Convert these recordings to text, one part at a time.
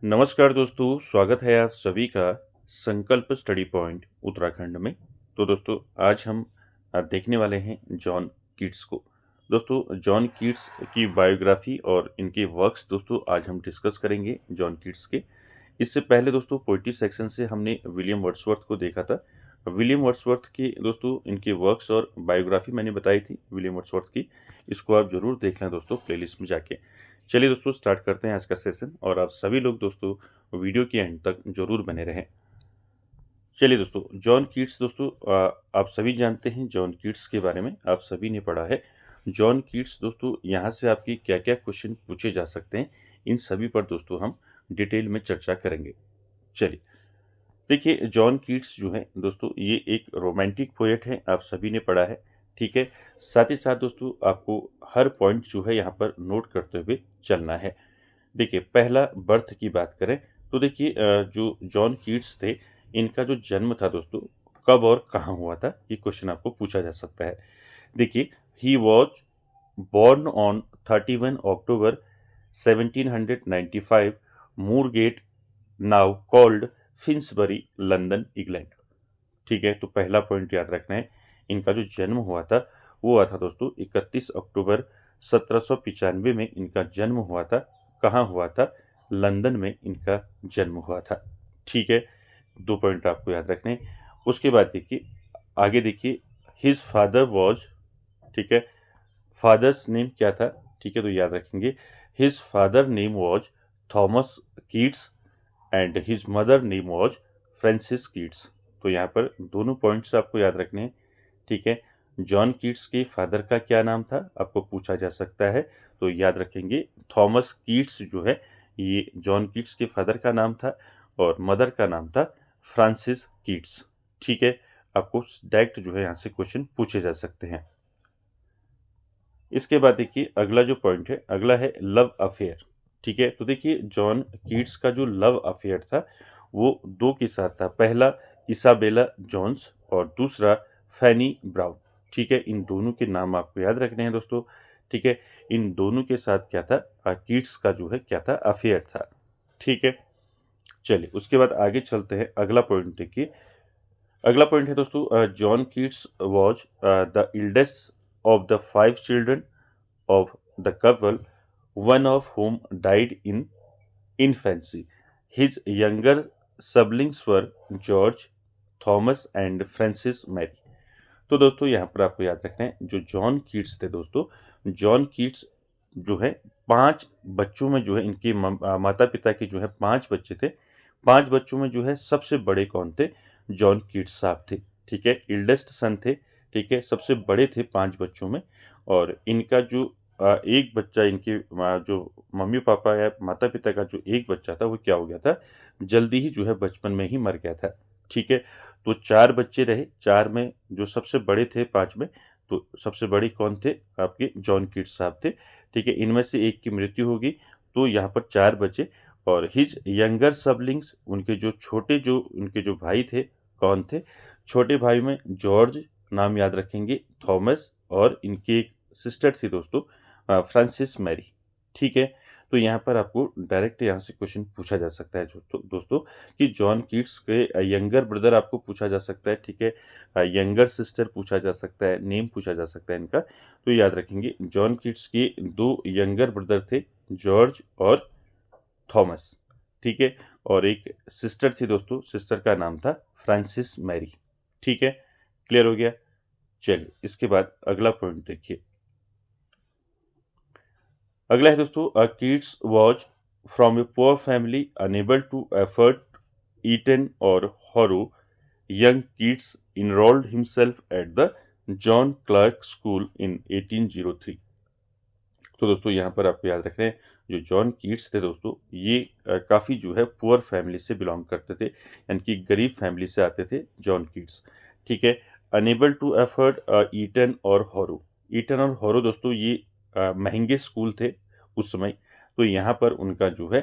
नमस्कार दोस्तों, स्वागत है आप सभी का संकल्प स्टडी पॉइंट उत्तराखंड में। तो दोस्तों आज हम देखने वाले हैं जॉन कीट्स को। दोस्तों जॉन कीट्स की बायोग्राफी और इनके वर्क्स दोस्तों आज हम डिस्कस करेंगे जॉन कीट्स के। इससे पहले दोस्तों पोइट्री सेक्शन से हमने विलियम वर्ड्सवर्थ को देखा था। विलियम वर्ड्सवर्थ के दोस्तों इनके वर्क्स और बायोग्राफी मैंने बताई थी विलियम वर्ड्सवर्थ की। इसको आप जरूर देख लें दोस्तों प्लेलिस्ट में जाके। चलिए दोस्तों स्टार्ट करते हैं आज का सेशन और आप सभी लोग दोस्तों वीडियो के एंड तक जरूर बने रहें। चलिए दोस्तों जॉन कीट्स दोस्तों आप सभी जानते हैं जॉन कीट्स के बारे में, आप सभी ने पढ़ा है। जॉन कीट्स दोस्तों यहाँ से आपकी क्या क्या क्वेश्चन पूछे जा सकते हैं इन सभी पर दोस्तों हम डिटेल में चर्चा करेंगे। चलिए देखिए जॉन कीट्स जो है दोस्तों ये एक रोमांटिक पोएट है, आप सभी ने पढ़ा है। ठीक है, साथ ही साथ दोस्तों आपको हर पॉइंट जो है यहाँ पर नोट करते हुए चलना है। देखिए पहला बर्थ की बात करें तो देखिए जो जॉन कीट्स थे इनका जो जन्म था दोस्तों कब और कहाँ हुआ था, ये क्वेश्चन आपको पूछा जा सकता है। देखिए he was born on 31 October 1795 Moorgate now called Finsbury London England. ठीक है, तो पहला पॉइंट याद रखना है, इनका जो जन्म हुआ था वो हुआ था दोस्तों 31 अक्टूबर 1795 में इनका जन्म हुआ था। कहाँ हुआ था? लंदन में इनका जन्म हुआ था। ठीक है, दो पॉइंट आपको याद रखने हैं। उसके बाद देखिए आगे देखिए हिज फादर वॉज, ठीक है, फादर्स नेम क्या था? ठीक है, तो याद रखेंगे his father name was Thomas Keats and his mother name was Francis Keats. तो यहाँ पर दोनों पॉइंट्स आपको याद रखने हैं। ठीक है, जॉन कीट्स के फादर का क्या नाम था आपको पूछा जा सकता है, तो याद रखेंगे थॉमस कीट्स जो है ये जॉन कीट्स के फादर का नाम था और मदर का नाम था फ्रांसिस कीट्स। ठीक है, आपको डायरेक्ट जो है यहाँ से क्वेश्चन पूछे जा सकते हैं। इसके बाद देखिए अगला जो पॉइंट है, अगला है लव अफेयर। ठीक है, तो देखिए जॉन कीट्स का जो लव अफेयर था वो दो के साथ था। पहला इसाबेला जोन्स और दूसरा फैनी ब्राउन। ठीक है, इन दोनों के नाम आपको याद रखने हैं दोस्तों। ठीक है, इन दोनों के साथ क्या था, कीट्स का जो है क्या था, अफेयर था। ठीक है, चलिए उसके बाद आगे चलते हैं। अगला पॉइंट देखिए, अगला पॉइंट है दोस्तों John Keats was the eldest of the 5 children of the couple, one of whom died in infancy. His younger siblings were George, Thomas and Francis Mary. तो दोस्तों यहाँ पर आपको याद रखना है जो जॉन कीट्स थे दोस्तों, जॉन कीट्स जो है 5 बच्चों में जो है इनके माता पिता के जो है 5 बच्चे थे। 5 बच्चों में जो है सबसे बड़े कौन थे? जॉन कीट्स साहब थे। ठीक है, इल्डेस्ट सन थे। ठीक है, सबसे बड़े थे 5 बच्चों में। और इनका जो एक बच्चा, इनके जो मम्मी पापा या माता पिता का जो एक बच्चा था वो क्या हो गया था, जल्दी ही जो है बचपन में ही मर गया था। ठीक है, तो 4 बच्चे रहे, 4 में जो सबसे बड़े थे 5 में, तो सबसे बड़े कौन थे? आपके जॉन कीट्स साहब थे। ठीक है, इनमें से एक की मृत्यु होगी तो यहाँ पर 4 बचे। और हिज यंगर सबलिंग्स, उनके जो छोटे जो उनके जो भाई थे कौन थे? छोटे भाई में जॉर्ज, नाम याद रखेंगे, थॉमस, और इनकी एक सिस्टर थी दोस्तों फ्रांसिस मैरी। ठीक है, तो यहाँ पर आपको डायरेक्ट यहाँ से क्वेश्चन पूछा जा सकता है दोस्तों कि जॉन कीट्स के यंगर ब्रदर आपको पूछा जा सकता है। ठीक है, यंगर सिस्टर पूछा जा सकता है, नेम पूछा जा सकता है इनका। तो याद रखेंगे जॉन कीट्स के 2 यंगर ब्रदर थे, जॉर्ज और थॉमस। ठीक है, और एक सिस्टर थी दोस्तों, सिस्टर का नाम था फ्रांसिस मैरी। ठीक है, क्लियर हो गया। चलिए इसके बाद अगला पॉइंट देखिए। अगला है दोस्तों Keats was from a poor family unable to afford Eton और Harrow. Young Keats enrolled himself at the John Clarke school in 1803। तो दोस्तों यहाँ पर आपको याद रखना है जो जॉन कीट्स थे दोस्तों ये काफ़ी जो है पुअर फैमिली से बिलोंग करते थे, यानी कि गरीब फैमिली से आते थे जॉन कीट्स। ठीक है, अनेबल टू एफर्ड ईटन और हॉरो। ईटन और हॉरो दोस्तों ये महंगे स्कूल थे उस समय, तो यहाँ पर उनका जो है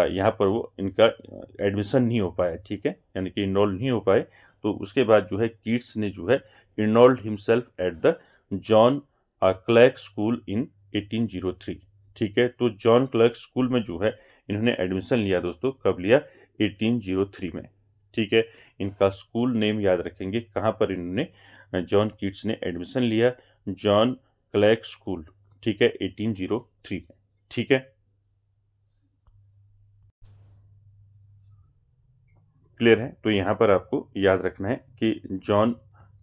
यहाँ पर वो इनका एडमिशन नहीं हो पाया। ठीक है, यानी कि इनरोल नहीं हो पाए। तो उसके बाद जो है कीट्स ने जो है enrolled himself at the John Clarke school in 1803। ठीक है, तो जॉन क्लर्क स्कूल में जो है इन्होंने एडमिशन लिया दोस्तों, कब लिया? 1803 में। ठीक है, इनका स्कूल नेम याद रखेंगे, कहाँ पर इन्होंने जॉन कीट्स ने एडमिशन लिया? John Clarke school. ठीक है, 1803 में। ठीक है, क्लियर है? तो यहाँ पर आपको याद रखना है कि जॉन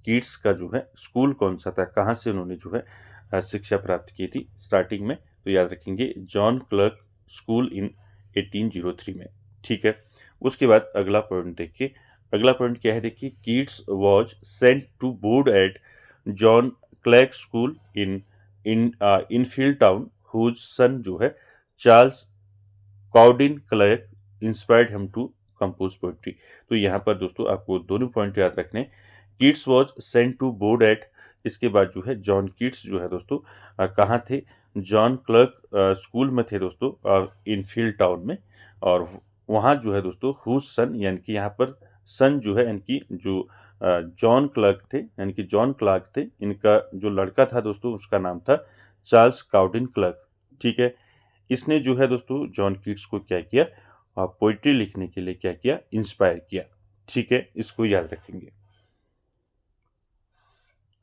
कीट्स का जो है स्कूल कौन सा था, कहाँ से उन्होंने जो है शिक्षा प्राप्त की थी स्टार्टिंग में, तो याद रखेंगे जॉन क्लर्क स्कूल इन 1803 में। ठीक है, उसके बाद अगला पॉइंट देखिए। अगला पॉइंट क्या है? देखिए, Keats was sent to board at John Clarke school in in Enfield town, whose son जो है Charles Cowden Clarke inspired him to compose poetry. तो यहाँ पर दोस्तों आपको दोनों पॉइंट याद रखने। Keats was sent to board at, इसके बाद जो है जॉन कीट्स जो है दोस्तों कहाँ थे? जॉन क्लर्क स्कूल में थे दोस्तों, इनफील्ड टाउन में। और वहाँ जो है दोस्तों हुज सन, यानी कि यहाँ पर सन जो है, यानी कि जो जॉन क्लर्क थे, यानी कि जॉन क्लर्क थे, इनका जो लड़का था दोस्तों उसका नाम था चार्ल्स काउडिन क्लर्क। ठीक है, इसने जो है दोस्तों जॉन कीट्स को क्या किया? पोइट्री लिखने के लिए क्या किया? इंस्पायर किया। ठीक है, इसको याद रखेंगे।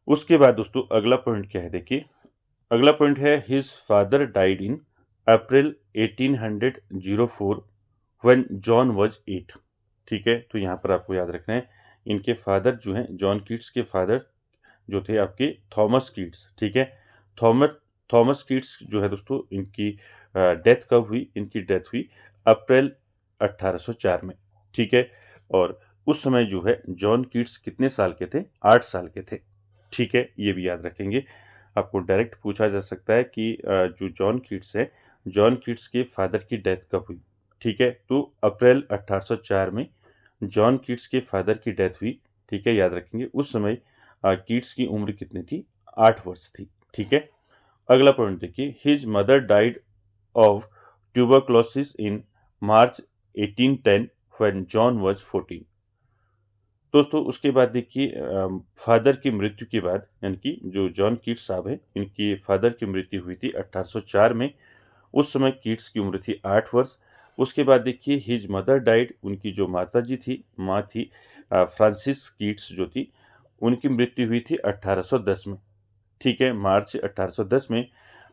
उसके बाद दोस्तों अगला पॉइंट क्या है? देखिए, अगला पॉइंट है his father died in April 1804 when John was 8। ठीक है, तो यहाँ पर आपको याद रखना है, इनके फादर जो हैं, जॉन कीट्स के फादर जो थे आपके थॉमस कीट्स। ठीक है, थॉमस थॉमस कीट्स जो है दोस्तों, इनकी डेथ कब हुई? इनकी डेथ हुई अप्रैल 1804 में। ठीक है, और उस समय जो है जॉन कीट्स कितने साल के थे? 8 साल के थे। ठीक है, ये भी याद रखेंगे। आपको डायरेक्ट पूछा जा सकता है कि जो जॉन कीट्स है, जॉन कीट्स के फादर की डेथ कब हुई? ठीक है, तो अप्रैल 1804 में जॉन कीट्स के फादर की डेथ हुई। ठीक है, याद रखेंगे। उस समय कीट्स की उम्र कितनी थी? 8 वर्ष थी। ठीक है, अगला पॉइंट देखिए, his mother died of tuberculosis in March 1810 when John was 14। दोस्तों उसके बाद देखिए, फादर की मृत्यु के बाद, यानी कि जो जॉन कीट्स साहब हैं, इनकी फादर की मृत्यु हुई थी 1804 में। उस समय कीट्स की उम्र थी 8 वर्ष। उसके बाद देखिए, हिज मदर डाइड, उनकी जो माता जी थी, माँ थी फ्रांसिस कीट्स जो थी, उनकी मृत्यु हुई थी 1810 में। ठीक है, मार्च 1810 में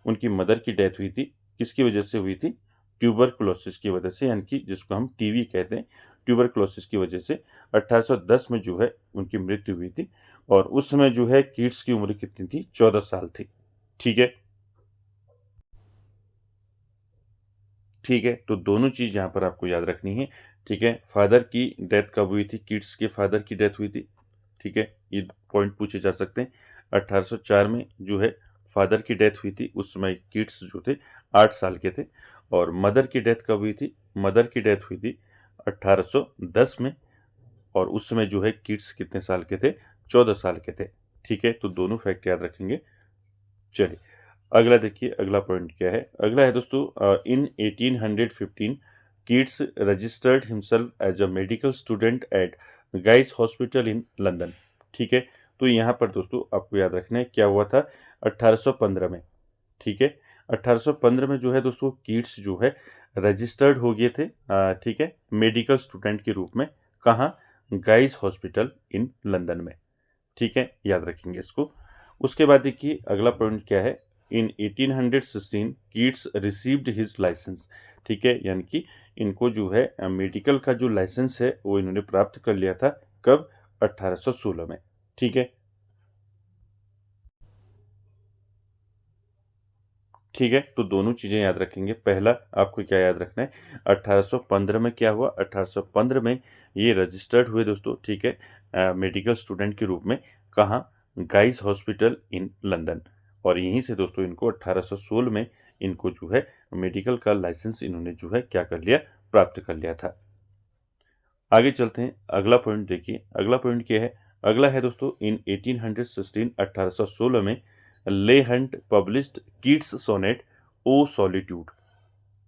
उनकी मदर की डेथ हुई थी। किसकी वजह से हुई थी? ट्यूबरक्लोसिस की वजह से, यानी कि जिसको हम टीवी कहते हैं, ट्यूबरक्लोसिस की वजह से 1810 में जो है उनकी मृत्यु हुई थी। और उस समय जो है कीट्स की उम्र कितनी थी? 14 साल थी। ठीक है, ठीक है, तो दोनों चीज़ यहाँ पर आपको याद रखनी है। ठीक है, फादर की डेथ कब हुई थी? कीट्स के फादर की डेथ हुई थी। ठीक है, ये पॉइंट पूछे जा सकते हैं। 1804 में जो है फादर की डेथ हुई थी, उस समय किड्स जो थे 8 साल के थे। और मदर की डेथ कब हुई थी? मदर की डेथ हुई थी 1810 में। और उस समय जो है किड्स कितने साल के थे? 14 साल के थे। ठीक है, तो दोनों फैक्ट याद रखेंगे। चलिए, अगला देखिए, अगला पॉइंट क्या है? अगला है दोस्तों, in 1815 Keats registered himself as a medical student at Guy's hospital in London. ठीक है, तो यहाँ पर दोस्तों आपको याद रखना है क्या हुआ था 1815 में। ठीक है, 1815 में जो है दोस्तों किड्स जो है रजिस्टर्ड हो गए थे, ठीक है, मेडिकल स्टूडेंट के रूप में। कहाँ? गाइस हॉस्पिटल इन लंदन में। ठीक है, याद रखेंगे इसको। उसके बाद देखिए अगला पॉइंट क्या है? इन 1816 कीट्स रिसीव्ड हिज लाइसेंस। ठीक है, यानी कि इनको जो है मेडिकल का जो लाइसेंस है वो इन्होंने प्राप्त कर लिया था। कब? 1816 में। ठीक है, ठीक है, तो दोनों चीज़ें याद रखेंगे। पहला आपको क्या याद रखना है? 1815 में क्या हुआ? 1815 में ये रजिस्टर्ड हुए दोस्तों। ठीक है, मेडिकल स्टूडेंट के रूप में। कहाँ? Guys hospital in London. और यहीं से दोस्तों इनको 1816 में इनको जो है मेडिकल का लाइसेंस इन्होंने जो है क्या कर लिया? प्राप्त कर लिया था। आगे चलते हैं, अगला पॉइंट देखिए। अगला पॉइंट क्या है? अगला है दोस्तों, इन 1816 1816 में Leigh Hunt published Keats sonnet O solitude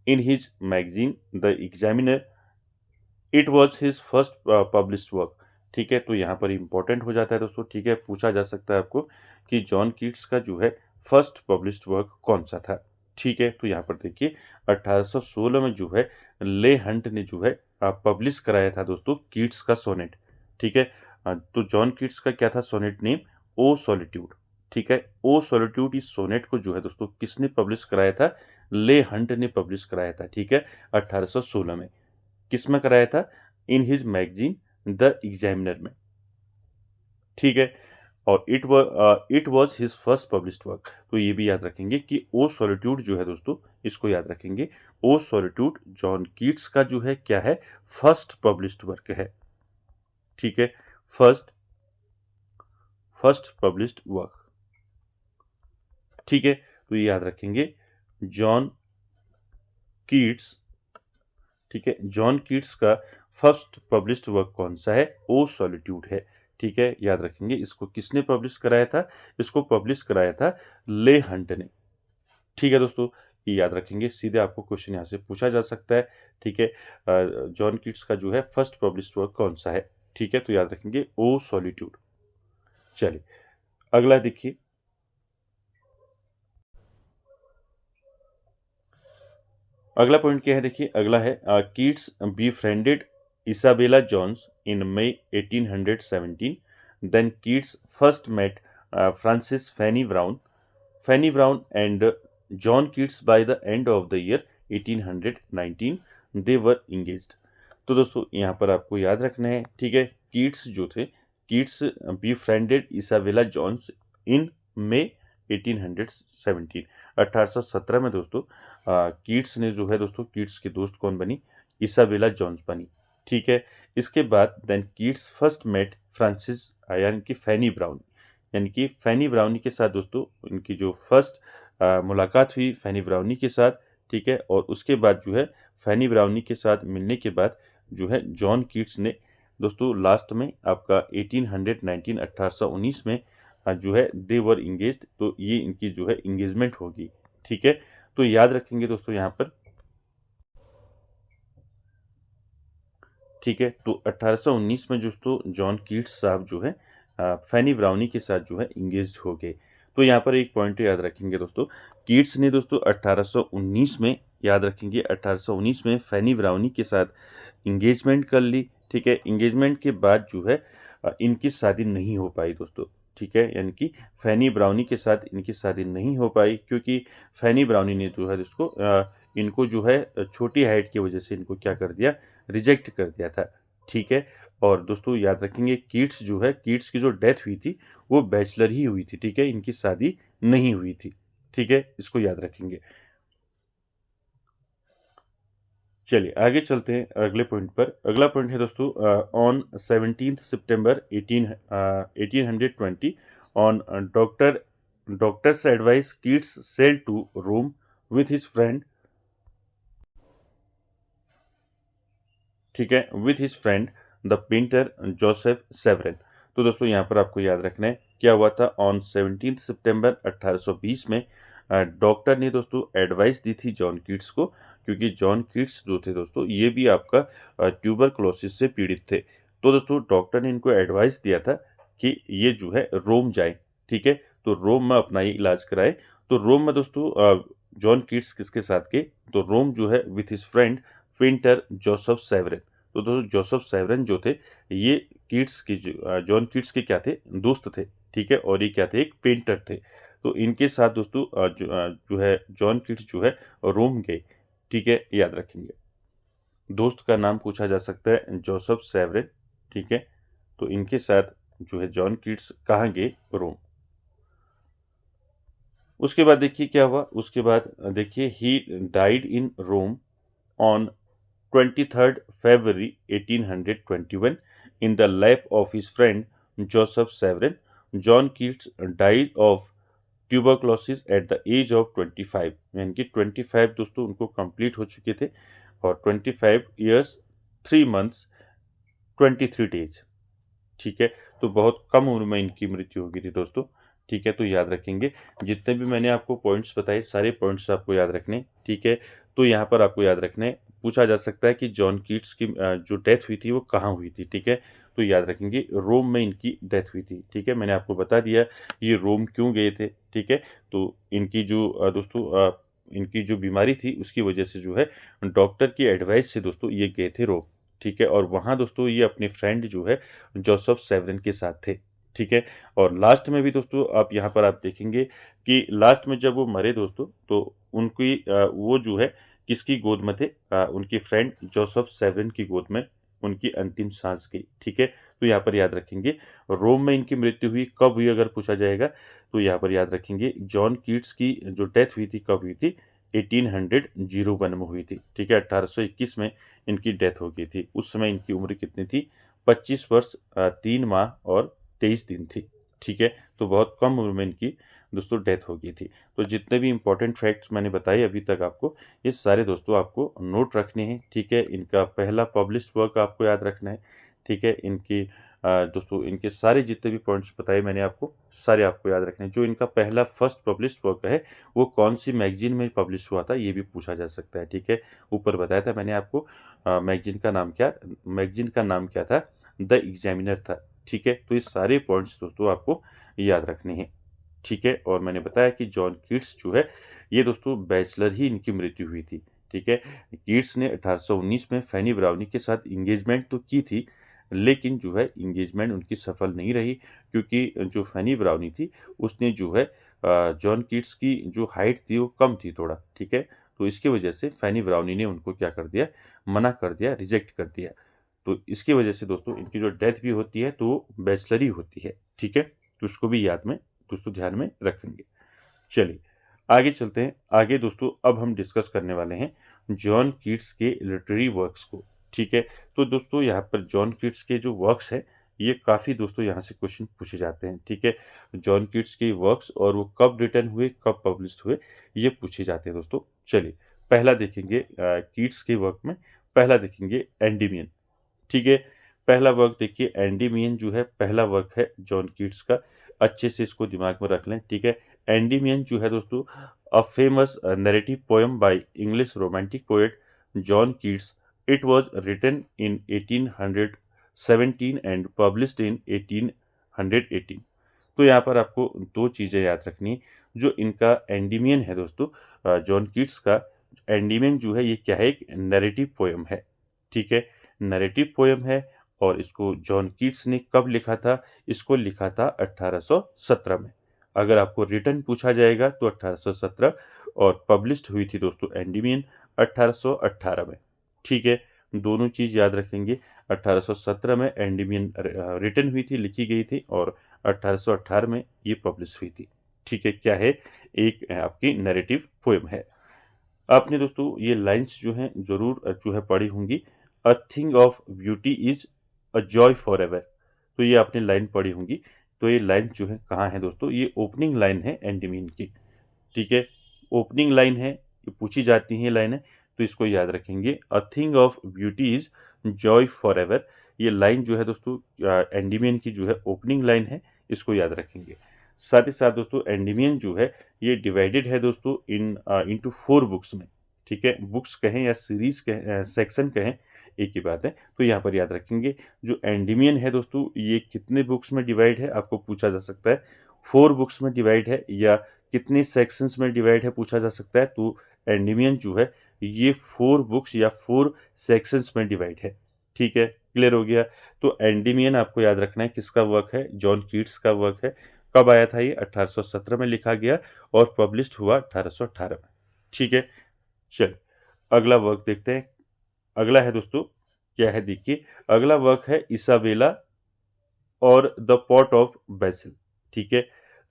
in his magazine the Examiner. It was his first published work. ठीक है, तो यहाँ पर इंपॉर्टेंट हो जाता है दोस्तों। ठीक है, पूछा जा सकता है आपको कि जॉन कीट्स का जो है फर्स्ट पब्लिश्ड वर्क कौन सा था। ठीक है, तो यहाँ पर देखिए 1816 में जो है ले हंट ने जो है पब्लिश कराया था दोस्तों कीट्स का सोनेट। ठीक है, तो जॉन कीट्स का क्या था सोनेट नेम? ओ सॉलिट्यूड। ठीक है, ओ सॉलिट्यूड इस सोनेट को जो है दोस्तों किसने पब्लिश कराया था? ले हंट ने पब्लिश कराया था। ठीक है, 1816 में। किस में कराया था? इन हिज मैगजीन द एग्जामिनर में। ठीक है, और it was his first published work. तो ये भी याद रखेंगे कि ओ सॉलिट्यूड जो है दोस्तों, इसको याद रखेंगे। ओ सॉलिट्यूड जॉन कीट्स का जो है क्या है? फर्स्ट पब्लिश्ड वर्क है। ठीक है, फर्स्ट पब्लिश्ड वर्क। ठीक है, तो ये याद रखेंगे जॉन कीट्स। ठीक है, जॉन कीट्स का फर्स्ट पब्लिश्ड वर्क कौन सा है? ओ सॉलिट्यूड है। ठीक है, याद रखेंगे इसको किसने पब्लिश कराया था? इसको पब्लिश कराया था ले हंट ने। ठीक है दोस्तों, ये याद रखेंगे, सीधे आपको क्वेश्चन यहाँ से पूछा जा सकता है। ठीक है, जॉन कीट्स का जो है फर्स्ट पब्लिश्ड वर्क कौन सा है? ठीक है, तो याद रखेंगे ओ सॉलिट्यूड। चलिए अगला देखिए, अगला पॉइंट क्या है? देखिए अगला है Keats befriended Isabella Jones in May 1817. Then Keats first met Frances Fanny Brown. Fanny Brown and John Keats by the end of the year 1819 they were engaged. तो दोस्तों यहाँ पर आपको याद रखना है। ठीक है, कीट्स जो थे, Keats befriended Isabella Jones in May 1817, 1817 में दोस्तों कीट्स ने जो है दोस्तों, कीट्स की दोस्त कौन बनी? इसाबेला जॉन्स बनी। ठीक है, इसके बाद then Keats first met Frances यानी कि फैनी ब्राउन, यानी कि फैनी ब्राउनी के साथ दोस्तों इनकी जो फर्स्ट मुलाकात हुई फैनी ब्राउनी के साथ। ठीक है, और उसके बाद जो है फैनी ब्राउनी के साथ मिलने के बाद जो है जॉन कीट्स ने दोस्तों लास्ट में आपका 1819 1819 में जो है दे वर इंगेज्ड। तो ये इनकी जो है इंगेजमेंट होगी। ठीक है, तो याद रखेंगे दोस्तों यहाँ पर। ठीक है, तो 1819 में दोस्तों जॉन कीट्स साहब जो है फैनी ब्राउनी के साथ जो है इंगेज्ड हो गए। तो यहाँ पर एक पॉइंट याद रखेंगे दोस्तों, कीट्स ने दोस्तों 1819 में, याद रखेंगे 1819 में फैनी ब्राउनी के साथ इंगेजमेंट कर ली। ठीक है, इंगेजमेंट के बाद जो है इनकी शादी नहीं हो पाई दोस्तों। ठीक है, यानी कि फैनी ब्राउनी के साथ इनकी शादी नहीं हो पाई क्योंकि फैनी ब्राउनी ने जो है इसको इनको जो है छोटी हाइट की वजह से इनको क्या कर दिया? रिजेक्ट कर दिया था। ठीक है, और दोस्तों याद रखेंगे कीट्स जो है, कीट्स की जो डेथ हुई थी वो बैचलर ही हुई थी। ठीक है, इनकी शादी नहीं हुई थी। ठीक है, इसको याद रखेंगे। चलिए आगे चलते हैं अगले पॉइंट पर। अगला पॉइंट है दोस्तों ऑन 17 सितंबर 1820 on doctor's advice Keats sail to Rome with his friend. ठीक है, with his friend the painter Joseph Severn. तो दोस्तों यहाँ पर आपको याद रखना है क्या हुआ था ऑन 17 सितंबर 1820 में डॉक्टर ने दोस्तों एडवाइस दी थी जॉन कीट्स को, क्योंकि जॉन कीट्स जो थे दोस्तों ये भी आपका ट्यूबरक्लोसिस से पीड़ित थे। तो दोस्तों डॉक्टर ने इनको एडवाइस दिया था कि ये जो है रोम जाए। ठीक है, तो रोम में अपना ये इलाज कराए। तो रोम में दोस्तों जॉन कीट्स किसके साथ गए? तो रोम जो है with his friend painter Joseph Severn. तो दोस्तों जोसेफ सेवरन जो थे ये कीट्स की जॉन कीट्स के क्या थे? दोस्त थे। ठीक है, और ये क्या थे? एक पेंटर थे। तो इनके साथ दोस्तों जो है जॉन कीट्स जो है रोम गए। ठीक है, याद रखेंगे। दोस्त का नाम पूछा जा सकता है जोसेफ सेवरन। ठीक है, तो इनके साथ जो है जॉन कीट्स कहाँ गए? रोम। उसके बाद देखिए क्या हुआ। उसके बाद देखिए he died in Rome on 23rd February 1821 in the lap of his friend Joseph Severin. John Keats died of tuberculosis at the age of 25, यानी कि 25 दोस्तों उनको कंप्लीट हो चुके थे और 25 years 3 months 23 days। ठीक है, तो बहुत कम उम्र में इनकी मृत्यु हो गई थी दोस्तों। ठीक है, तो याद रखेंगे जितने भी मैंने आपको पॉइंट्स बताए सारे पॉइंट्स आपको याद रखने। ठीक है, तो यहाँ पर आपको याद रखने पूछा जा सकता है कि जॉन कीट्स की जो डेथ हुई थी वो कहाँ हुई थी। ठीक है, तो याद रखेंगे रोम में इनकी डेथ हुई थी। ठीक है, मैंने आपको बता दिया ये रोम क्यों गए थे। ठीक है, तो इनकी जो दोस्तों इनकी जो बीमारी थी उसकी वजह से जो है डॉक्टर की एडवाइस से दोस्तों ये गए थे रोम, ठीक है। और वहाँ दोस्तों ये अपने फ्रेंड जो है जोसेफ सेवरन के साथ थे, ठीक है। और लास्ट में भी दोस्तों आप यहाँ पर आप देखेंगे कि लास्ट में जब वो मरे दोस्तों, तो उनकी वो जो है किसकी गोद में थे, उनकी फ्रेंड जोसेफ सेवरन की गोद में उनकी अंतिम सांस गई, ठीक है। तो यहाँ पर याद रखेंगे रोम में इनकी मृत्यु हुई, कब हुई अगर पूछा जाएगा तो यहाँ पर याद रखेंगे जॉन कीट्स की जो डेथ हुई थी कब हुई थी, 1801 में हुई थी, ठीक है। 1821 में इनकी डेथ हो गई थी। उस समय इनकी उम्र कितनी थी, 25 वर्ष 3 माह और 23 दिन थी, ठीक है। तो बहुत कम उम्र में इनकी दोस्तों डेथ हो गई थी। तो जितने भी इंपॉर्टेंट फैक्ट्स मैंने बताए अभी तक आपको, ये सारे दोस्तों आपको नोट रखने हैं, ठीक है। इनका पहला पब्लिश्ड वर्क आपको याद रखना है, ठीक है। इनकी दोस्तों इनके सारे जितने भी पॉइंट्स बताए मैंने आपको, सारे आपको याद रखने हैं। जो इनका पहला फर्स्ट पब्लिश्ड वर्क है वो कौन सी मैगजीन में पब्लिश हुआ था ये भी पूछा जा सकता है, ठीक है। ऊपर बताया था मैंने आपको मैगजीन का नाम क्या था, द एग्जामिनर था, ठीक है। तो ये सारे पॉइंट्स दोस्तों आपको याद रखने हैं, ठीक है। और मैंने बताया कि जॉन कीट्स जो है ये दोस्तों बैचलर ही इनकी मृत्यु हुई थी, ठीक है। कीट्स ने 1819 में फैनी ब्राउनी के साथ इंगेजमेंट तो की थी, लेकिन जो है इंगेजमेंट उनकी सफल नहीं रही, क्योंकि जो फैनी ब्राउनी थी उसने जो है जॉन कीट्स की जो हाइट थी वो कम थी थोड़ा, ठीक है। तो इसकी वजह से फैनी ब्राउनी ने उनको क्या कर दिया, मना कर दिया, रिजेक्ट कर दिया। तो इसकी वजह से दोस्तों इनकी जो डेथ भी होती है तो बैचलर ही होती है, ठीक है। तो उसको भी याद में दोस्तों ध्यान में रखेंगे। चलिए आगे चलते हैं। आगे दोस्तों अब हम डिस्कस करने वाले हैं जॉन कीट्स के लिटरेरी वर्क्स को, ठीक है। तो दोस्तों यहाँ पर जॉन कीट्स के जो वर्क्स हैं ये काफ़ी दोस्तों यहाँ से क्वेश्चन पूछे जाते हैं, ठीक है। जॉन कीट्स के वर्क्स और वो कब रिटर्न हुए, कब पब्लिश हुए, ये पूछे जाते हैं दोस्तों। चलिए पहला देखेंगे कीट्स के वर्क में, पहला देखेंगे एंडीमियन, ठीक है। पहला वर्क देखिए एंडीमियन जो है पहला वर्क है जॉन कीट्स का, अच्छे से इसको दिमाग में रख लें, ठीक है। एंडीमियन जो है दोस्तों a famous narrative poem by English romantic poet John Keats. It was written in 1817 and published in 1818। तो यहाँ पर आपको दो चीज़ें याद रखनी, जो इनका एंडीमियन है दोस्तों जॉन कीट्स का एंडीमियन जो है ये क्या है, एक नैरेटिव पोएम है, ठीक है। नैरेटिव पोएम है और इसको जॉन कीट्स ने कब लिखा था, इसको लिखा था 1817 में। अगर आपको रिटर्न पूछा जाएगा तो 1817, और पब्लिश्ड हुई थी दोस्तों एंडीमियन 1818 में, ठीक है। दोनों चीज़ याद रखेंगे, 1817 में एंडीमियन रिटर्न हुई थी, लिखी गई थी, और 1818 में ये पब्लिश हुई थी, ठीक है। क्या है, एक आपकी नैरेटिव पोएम है। आपने दोस्तों ये लाइंस जो हैं ज़रूर जो है पढ़ी होंगी, a thing of beauty is a joy for ever. तो ये आपने लाइन पढ़ी होंगी। तो ये लाइन जो है कहाँ है दोस्तों, ये ओपनिंग लाइन है एंडीमियन की, ठीक है। ओपनिंग लाइन है, ये पूछी जाती है लाइन है, तो इसको याद रखेंगे, a thing of beauty is Joy for ever. ये लाइन जो है दोस्तों एंडीमियन की जो है ओपनिंग लाइन है, इसको याद रखेंगे। साथ ही साथ दोस्तों एंडीमियन जो है ये डिवाइडेड है दोस्तों इनटू 4 बुक्स में, ठीक है। बुक्स कहें या सीरीज कहें, सेक्शन कहें, एक ही बात है। तो यहाँ पर याद रखेंगे जो एंडीमियन है दोस्तों ये कितने बुक्स में डिवाइड है, आपको पूछा जा सकता है। 4 बुक्स में डिवाइड है या कितने सेक्शंस में डिवाइड है पूछा जा सकता है। तो एंडीमियन जो है ये 4 बुक्स या 4 सेक्शंस में डिवाइड है, ठीक है। क्लियर हो गया। तो एंडीमियन आपको याद रखना है किसका वर्क है, जॉन कीट्स का वर्क है। कब आया था ये, 1817 में लिखा गया और पब्लिश्ड हुआ 1818 में, ठीक है। चल अगला वर्क देखते हैं। अगला है दोस्तों, क्या है देखिए, अगला वर्क है इसाबेला और द पॉट ऑफ बेसिल, ठीक है।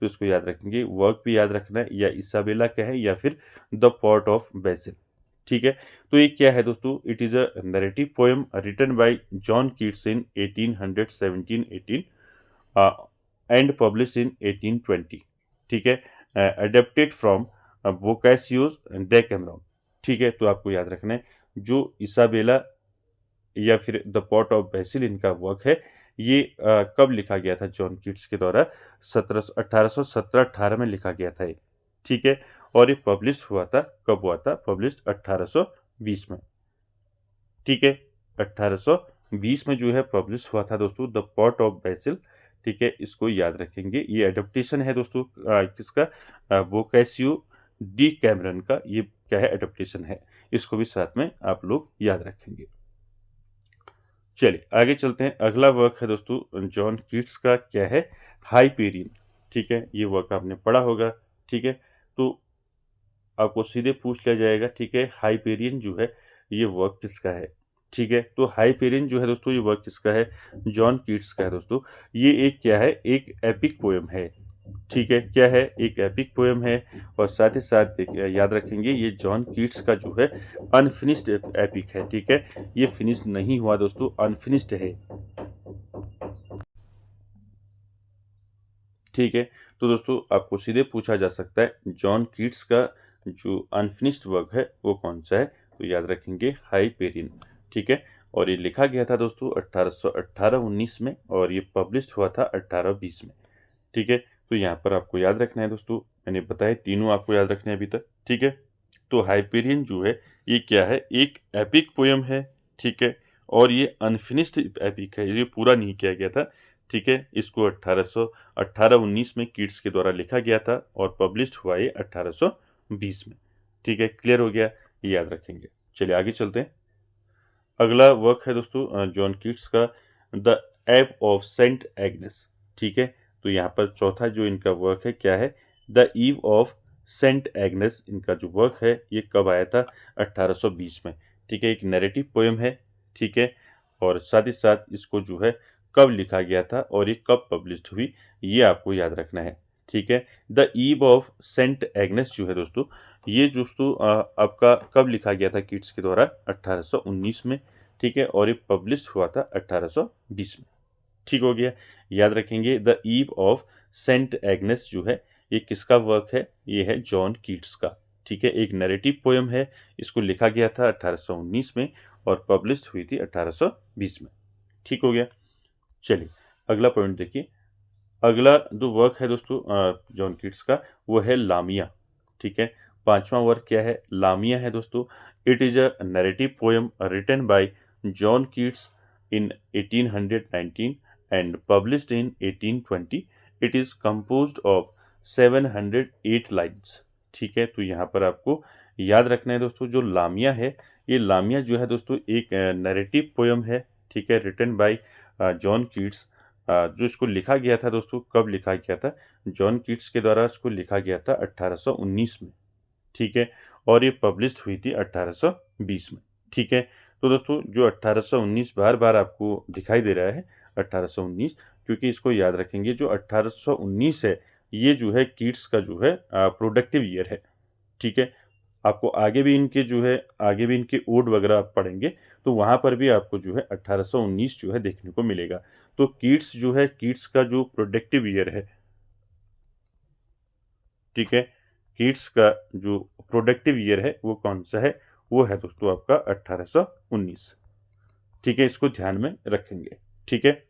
तो इसको याद रखेंगे, वर्क भी याद रखना है, या इसाबेला कहें या फिर द पॉट ऑफ बेसिल, ठीक है। तो ये क्या है दोस्तों, it is a narrative poem written by John Keats in 1817-18 and publish in 1820, ठीक है। अडेप्टेड फ्रॉम बोकासियोस डेकैमरॉन, ठीक है। तो आपको याद रखना है जो इसाबेला या फिर द पॉट ऑफ बेसिल इनका वर्क है, ये कब लिखा गया था जॉन कीट्स के द्वारा, 1817-18 में लिखा गया था ये, ठीक है। और ये पब्लिश हुआ था, कब हुआ था, पब्लिश 1820 में, ठीक है। 1820 में जो है पब्लिश हुआ था दोस्तों द पॉट ऑफ बेसिल, ठीक है। इसको याद रखेंगे, ये एडेप्टेशन है दोस्तों किसका, बोकासियो डी कैमरन का ये क्या है, एडेप्टेशन है। इसको भी साथ में आप लोग याद रखेंगे। चलिए आगे चलते हैं। अगला वर्क है दोस्तों जॉन कीट्स का, क्या है, हाइपेरियन। ठीक है, ये वर्क आपने पढ़ा होगा। ठीक है, तो आपको सीधे पूछ लिया जाएगा, ठीक है, हाइपेरियन जो है ये वर्क किसका है। ठीक है, तो हाइपेरियन जो है दोस्तों ये वर्क किसका है, जॉन कीट्स का है दोस्तों। ये एक क्या है, एक एपिक पोएम है। ठीक है, क्या है, एक एपिक पोएम है। और साथ ही साथ याद रखेंगे ये जॉन कीट्स का जो है अनफिनिश्ड एपिक है। ठीक है, ये फिनिश नहीं हुआ दोस्तों, अनफिनिश्ड है। ठीक है, तो दोस्तों आपको सीधे पूछा जा सकता है जॉन कीट्स का जो अनफिनिश्ड वर्क है वो कौन सा है, तो याद रखेंगे हाइपेरियन। ठीक है, और ये लिखा गया था दोस्तों 1818-19 में, और ये पब्लिश हुआ था 1820 में। ठीक है, तो यहाँ पर आपको याद रखना है दोस्तों, मैंने बताया तीनों आपको याद रखने हैं अभी तक। ठीक है, तो हाइपेरियन जो है ये क्या है, एक एपिक पोएम है। ठीक है, और ये अनफिनिश्ड एपिक है, ये पूरा नहीं किया गया था। ठीक है, इसको 1818-19 में कीट्स के द्वारा लिखा गया था और पब्लिश्ड हुआ ये 1820 में। ठीक है, क्लियर हो गया, ये याद रखेंगे। चलिए आगे चलते हैं। अगला वर्क है दोस्तों जॉन कीट्स का, the eve of Saint Agnes. ठीक है, तो यहाँ पर चौथा जो इनका वर्क है क्या है, the eve of Saint Agnes. इनका जो वर्क है ये कब आया था, 1820 में। ठीक है, एक नैरेटिव पोएम है। ठीक है, और साथ ही साथ इसको जो है कब लिखा गया था और ये कब पब्लिश्ड हुई, ये आपको याद रखना है। ठीक है, the eve of Saint Agnes जो है दोस्तों, ये दोस्तों आपका कब लिखा गया था कीट्स के द्वारा, 1819 में। ठीक है, और ये पब्लिश हुआ था 1820 में। ठीक हो गया, याद रखेंगे the eve of Saint Agnes जो है ये किसका वर्क है, ये है जॉन कीट्स का। ठीक है, एक नैरेटिव पोएम है, इसको लिखा गया था 1819 में और पब्लिश हुई थी 1820 में। ठीक हो गया। चलिए अगला पॉइंट देखिए। अगला जो वर्क है दोस्तों जॉन कीट्स का, वो है लामिया। ठीक है, पांचवा वर्क क्या है, लामिया है दोस्तों। It is a narrative poem written by John Keats in 1819 and published in 1820। It is composed of 708 lines. ठीक है, तो यहाँ पर आपको याद रखना है दोस्तों, जो लामिया है, ये लामिया जो है दोस्तों एक नैरेटिव पोएम है। ठीक है, रिटन बाय जॉन कीट्स। जो इसको लिखा गया था दोस्तों, कब लिखा गया था, जॉन कीट्स के द्वारा इसको लिखा गया था 1819 में। ठीक है, और ये पब्लिश्ड हुई थी 1820 में। ठीक है, तो दोस्तों जो 1819 बार बार आपको दिखाई दे रहा है 1819, क्योंकि इसको याद रखेंगे जो 1819 है ये जो है कीट्स का जो है प्रोडक्टिव ईयर है। ठीक है, आपको आगे भी इनके जो है आगे भी इनके ओड वगैरह आप पढ़ेंगे तो वहाँ पर भी आपको जो है 1819 जो है देखने को मिलेगा। तो कीट्स जो है, कीट्स का जो प्रोडक्टिव ईयर है, ठीक है, कीट्स का जो प्रोडक्टिव ईयर है वो कौन सा है, वो है दोस्तों आपका 1819। ठीक है, इसको ध्यान में रखेंगे। ठीक है,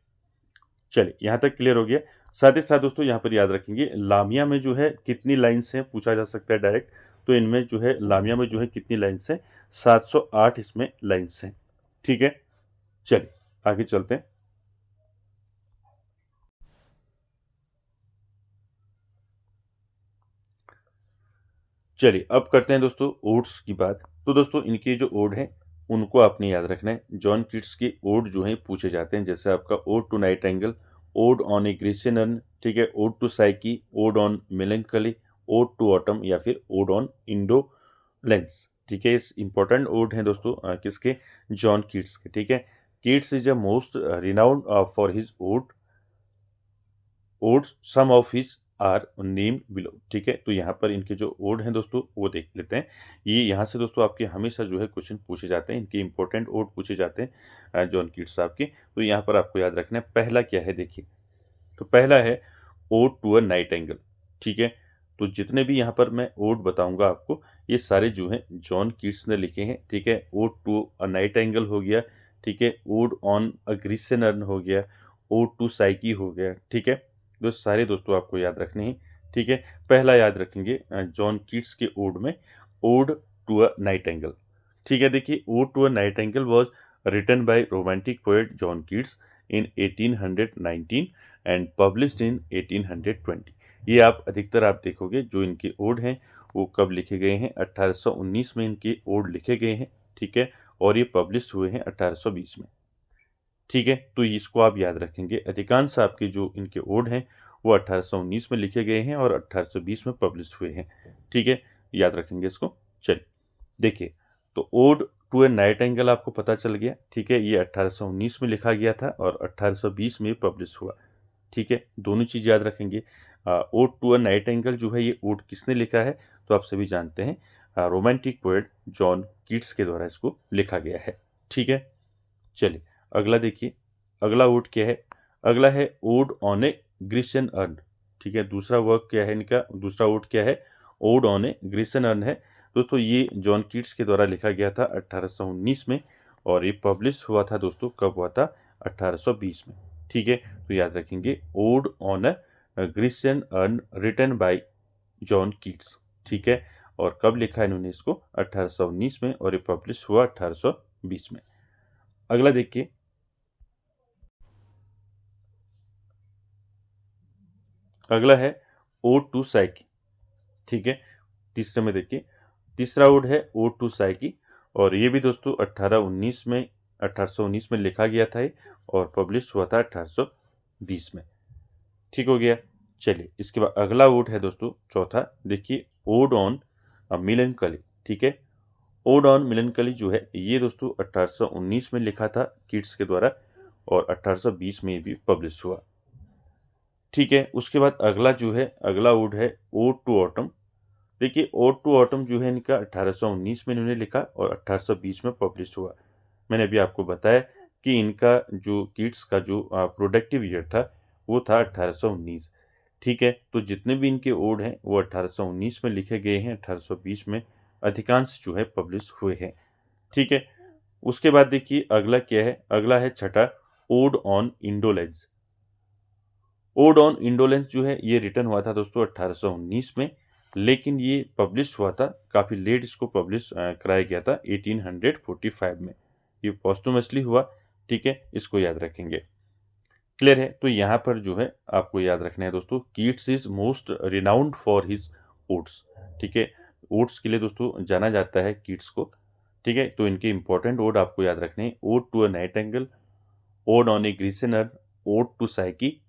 चलिए यहाँ तक क्लियर हो गया। साथ ही साथ दोस्तों यहाँ पर याद रखेंगे लामिया में जो है कितनी लाइन्स हैं, पूछा जा सकता है डायरेक्ट। तो इनमें जो है लामिया में जो है कितनी लाइन्स हैं, 708 इसमें लाइन्स हैं। ठीक है, चलिए आगे चलते हैं। चलिए अब करते हैं दोस्तों ओड्स की बात। तो दोस्तों इनके जो ओड हैं उनको आपने याद रखना है। जॉन कीट्स के ओड जो हैं पूछे जाते हैं, जैसे आपका ode to nightingale, ode on a Grecian urn, ठीक है, ode to Psyche, ode on melancholy, ode to autumn, या फिर ओड ऑन इंडोलेंस। ठीक है, इस इंपॉर्टेंट ओड हैं दोस्तों किसके, जॉन कीट्स के। ठीक है, Keats is a most renowned for his ode, some of his are named below. ठीक है, तो यहाँ पर इनके जो ओड हैं दोस्तों वो देख लेते हैं। ये यहाँ से दोस्तों आपके हमेशा जो है क्वेश्चन पूछे जाते हैं, इनके इंपॉर्टेंट ओड पूछे जाते हैं जॉन कीट्स साहब के। तो यहाँ पर आपको याद रखना है पहला क्या है, देखिए, तो पहला है ode to a nightingale. ठीक है, तो जितने भी यहाँ पर मैं ओड बताऊंगा आपको, ये सारे जो हैं जॉन कीट्स ने लिखे हैं। ठीक है, ode to a nightingale हो गया, ठीक है, ode on a Grecian urn हो गया, ओड टू साइकी हो गया। ठीक है, तो सारे दोस्तों आपको याद रखने हैं। ठीक है, पहला याद रखेंगे जॉन कीट्स के ओड में, ode to a nightingale. ठीक है, देखिए, ode to a nightingale was written by romantic poet John Keats in 1819 and published in 1820। ये आप अधिकतर आप देखोगे जो इनके ओड हैं वो कब लिखे गए हैं, 1819 में इनके ओड लिखे गए हैं, ठीक है, और ये पब्लिश हुए हैं 1820 में, ठीक है। तो इसको आप याद रखेंगे, अधिकांश आपके जो इनके ओड हैं वो 1819 में लिखे गए हैं और 1820 में पब्लिश हुए हैं, ठीक है, याद रखेंगे इसको। चलिए देखिए, तो ode to a nightingale आपको पता चल गया, ठीक है, ये 1819 में लिखा गया था और 1820 में पब्लिश हुआ, ठीक है, दोनों चीज़ याद रखेंगे। Ode to a nightingale जो है ये ओड किसने लिखा है, तो आप सभी जानते हैं रोमांटिक पोएट जॉन कीट्स के द्वारा इसको लिखा गया है, ठीक है। चलिए अगला देखिए, अगला ओड क्या है, अगला है ode on A Grecian earn, ठीक है, दूसरा वर्क क्या है इनका, दूसरा ओड क्या है, ode on A Grecian earn है दोस्तों। ये जॉन कीट्स के द्वारा लिखा गया था 1819 में और ये पब्लिश हुआ था दोस्तों, कब हुआ था, 1820 में, ठीक है। तो याद रखेंगे ode on a Grecian urn written by John Keats, ठीक है, और कब लिखा है इन्होंने इसको, 1819 में, और ये पब्लिश हुआ 1820 में। अगला देखिए, अगला है ओड टू साइकी, ठीक है, तीसरे में देखिए, तीसरा ओड है ओड टू साइकी और ये भी दोस्तों 1819 में लिखा गया था और पब्लिश हुआ था 1820 में, ठीक हो गया। चलिए इसके बाद अगला ओड है दोस्तों चौथा, देखिए ओड ऑन मिलनकली, ठीक है, ओड ऑन मिलनकली जो है ये दोस्तों 1819 में लिखा था कीट्स के द्वारा और 1820 में भी पब्लिश हुआ, ठीक है। उसके बाद अगला जो है, अगला ओड है ओड टू ऑटम, देखिए ओड टू ऑटम जो है इनका 1819 में इन्होंने लिखा और 1820 में पब्लिश हुआ। मैंने अभी आपको बताया कि इनका जो कीट्स का जो प्रोडक्टिव ईयर था वो था 1819, ठीक है। तो जितने भी इनके ओड हैं वो 1819 में लिखे गए हैं, 1820 में अधिकांश जो है पब्लिश हुए हैं, ठीक है। उसके बाद देखिए अगला क्या है, अगला है छठा odd on indolence. Odd on indolence जो है ये रिटर्न हुआ था दोस्तों 1819 में, लेकिन ये पब्लिश हुआ था काफ़ी लेट, इसको पब्लिश कराया गया था 1845 में, ये पोस्टुमसली हुआ, ठीक है, इसको याद रखेंगे, क्लियर है। तो यहाँ पर जो है आपको याद रखना है दोस्तों, Keats is most renowned for his odds, ठीक है, ओड्स के लिए दोस्तों जाना जाता है कीट्स को, ठीक है। तो इनके इंपॉर्टेंट ओड आपको याद रखने हैं, ode to a nightingale, ode on a Grecian urn, ode to Psyche,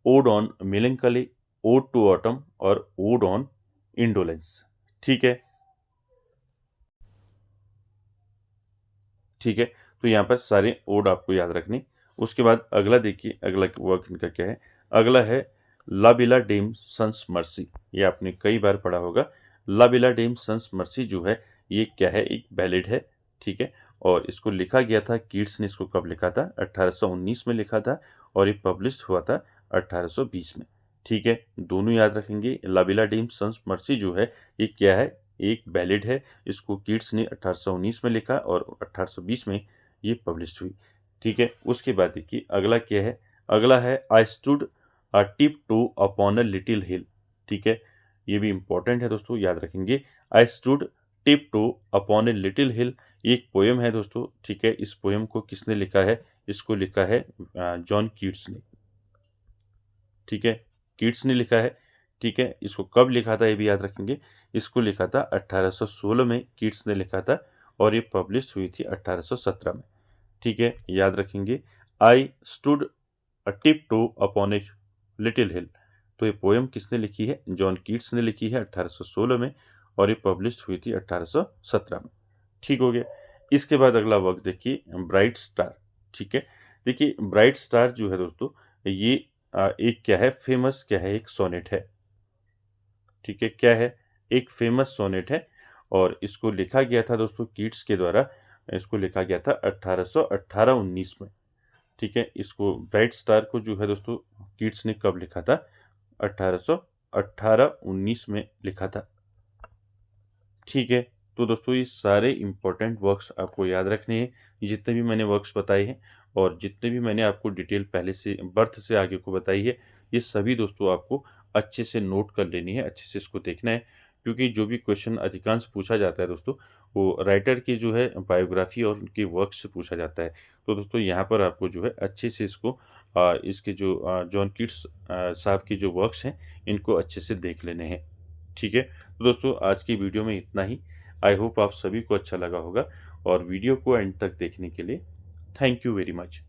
ode on melancholy, ode to autumn और ओड ऑन इंडोलेंस, ठीक है, ठीक है। तो यहाँ पर सारे ओड आपको याद रखने। उसके बाद अगला देखिए, अगला वर्क इनका क्या है, अगला है लाबिला डेम सन्स मर्सी, ये आपने कई बार पढ़ा होगा। लाबिला डेम सन्स मर्सी जो है ये क्या है, एक बैलेड है, ठीक है, और इसको लिखा गया था, कीट्स ने इसको कब लिखा था, 1819 में लिखा था और ये पब्लिश हुआ था 1820 में, ठीक है, दोनों याद रखेंगे। लाबिला डेम सन्स मर्सी जो है ये क्या है, एक बैलेड है, इसको कीट्स ने 1819 में लिखा और 1820 में ये पब्लिश हुई, ठीक है। उसके बाद देखिए अगला क्या है, अगला है I stood a tiptoe upon a little hill, ठीक है, ये भी इंपॉर्टेंट है दोस्तों, याद रखेंगे। I stood tiptoe upon a little hill, ये एक पोएम है दोस्तों, ठीक है, इस पोएम को किसने लिखा है, इसको लिखा है जॉन कीट्स ने, ठीक है, कीट्स ने लिखा है, ठीक है। इसको कब लिखा था ये भी याद रखेंगे, इसको लिखा था 1816 में कीट्स ने लिखा था और ये पब्लिश हुई थी 1817 में, ठीक है, याद रखेंगे। I stood a tiptoe upon a little hill, तो ये पोएम किसने लिखी है, जॉन कीट्स ने लिखी है 1816 में और ये पब्लिश हुई थी 1817 में, ठीक हो गया। इसके बाद अगला वर्क देखिए ब्राइट स्टार, ठीक है, देखिए ब्राइट स्टार जो है दोस्तों ये एक क्या है, फेमस क्या है, एक सोनेट है, ठीक है, क्या है, एक फेमस सोनेट है और इसको लिखा गया था दोस्तों कीट्स के द्वारा, इसको लिखा गया था 1818-19 में, ठीक है। इसको ब्राइट स्टार को जो है दोस्तों कीट्स ने कब लिखा था, 1818-19 में लिखा था, ठीक है। तो दोस्तों ये सारे इंपॉर्टेंट वर्क्स आपको याद रखने हैं, जितने भी मैंने वर्क्स बताए हैं और जितने भी मैंने आपको डिटेल पहले से बर्थ से आगे को बताई है, ये सभी दोस्तों आपको अच्छे से नोट कर लेनी है, अच्छे से इसको देखना है, क्योंकि जो भी क्वेश्चन अधिकांश पूछा जाता है दोस्तों वो राइटर की जो है बायोग्राफी और उनके वर्क से पूछा जाता है। तो दोस्तों यहाँ पर आपको जो है अच्छे से इसको इसके जो जॉन कीट्स साहब की जो वर्क्स हैं इनको अच्छे से देख लेने हैं, ठीक है, तो दोस्तों आज की वीडियो में इतना ही। आई होप आप सभी को अच्छा लगा होगा, और वीडियो को एंड तक देखने के लिए थैंक यू वेरी मच।